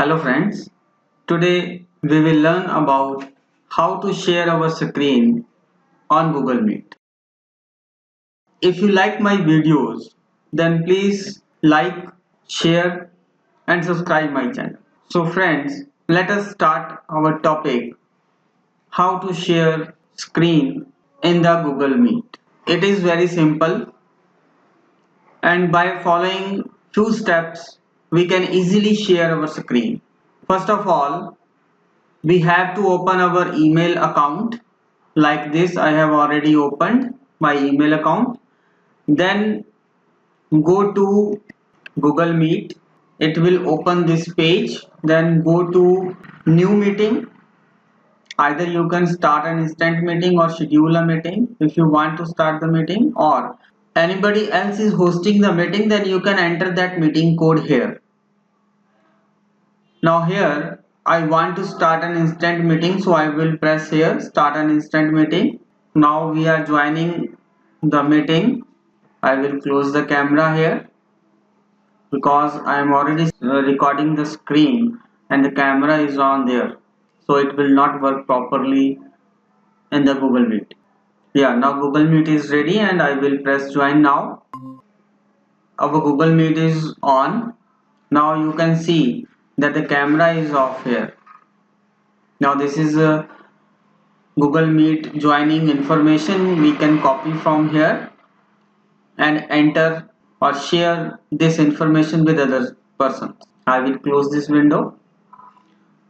Hello friends, today we will learn about how to share our screen on Google Meet. If you like my videos, then please like, share and subscribe my channel. So friends, let us start our topic, how to share screen in the Google Meet. It is very simple and by following few steps we can easily share our screen. First of all, we have to open our email account like this. I have already opened my email account. Then go to Google Meet. It will open this page. Then go to new meeting. Either you can start an instant meeting or schedule a meeting if you want to start the meeting, or anybody else is hosting the meeting, then you can enter that meeting code here. Now here I want to start an instant meeting, so I will press here start an instant meeting. Now we are joining the meeting. I will close the camera here because I am already recording the screen and the camera is on there, so it will not work properly in the Google Meet. Yeah, now Google Meet is ready and I will press join now. Our Google Meet is on. Now you can see that the camera is off here. Now this is Google Meet joining information. We can copy from here and enter or share this information with other persons. I will close this window.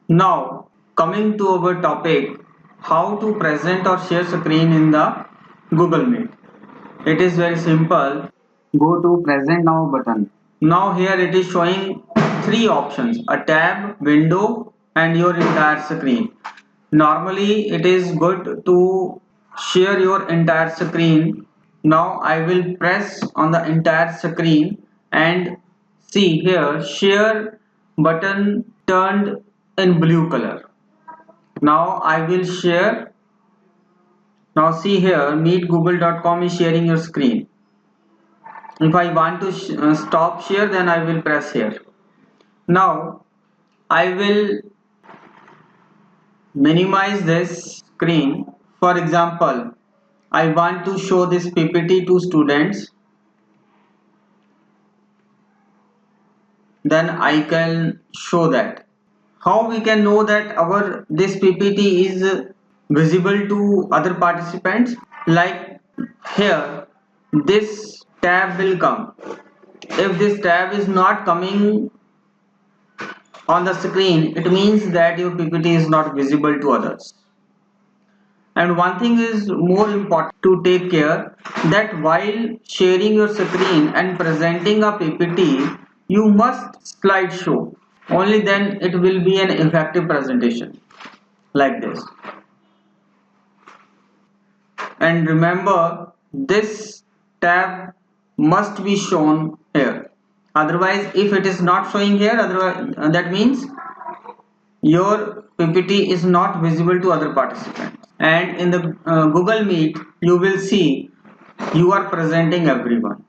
Now coming to our topic, how to present or share screen in the Google Meet. It is very simple. Go to present now button. Now here it is showing three options: a tab, window and your entire screen. Normally it is good to share your entire screen. Now I will press on the entire screen and see here share button turned in blue color. Now I will share. Now see here meetgoogle.com is sharing your screen. If I want to stop share, then I will press here. Now I will minimize this screen. For example, I want to show this PPT to students, then I can show that. How we can know that our this PPT is visible to other participants? Like here this tab will come. If this tab is not coming on the screen, it means that your PPT is not visible to others. And one thing is more important to take care, that while sharing your screen and presenting a PPT, you must slideshow. Only then it will be an effective presentation like this. And remember, this tab must be shown here. Otherwise, if it is not showing here, otherwise that means your PPT is not visible to other participants. And in the Google Meet, you will see you are presenting everyone.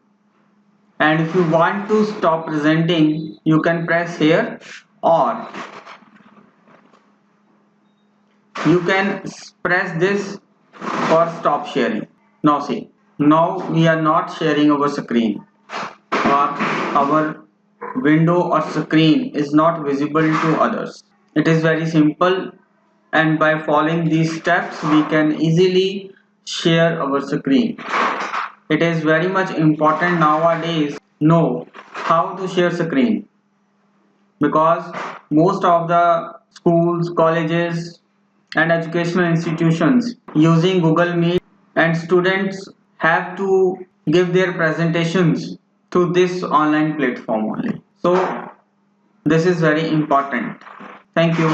And if you want to stop presenting, you can press here, or you can press this for stop sharing. Now see, now we are not sharing our screen, or our window or screen is not visible to others. It is very simple, and by following these steps we can easily share our screen. It is very much important nowadays know how to share screen, because most of the schools, colleges and educational institutions using Google Meet, and students have to give their presentations through this online platform only. So this is very important. Thank you.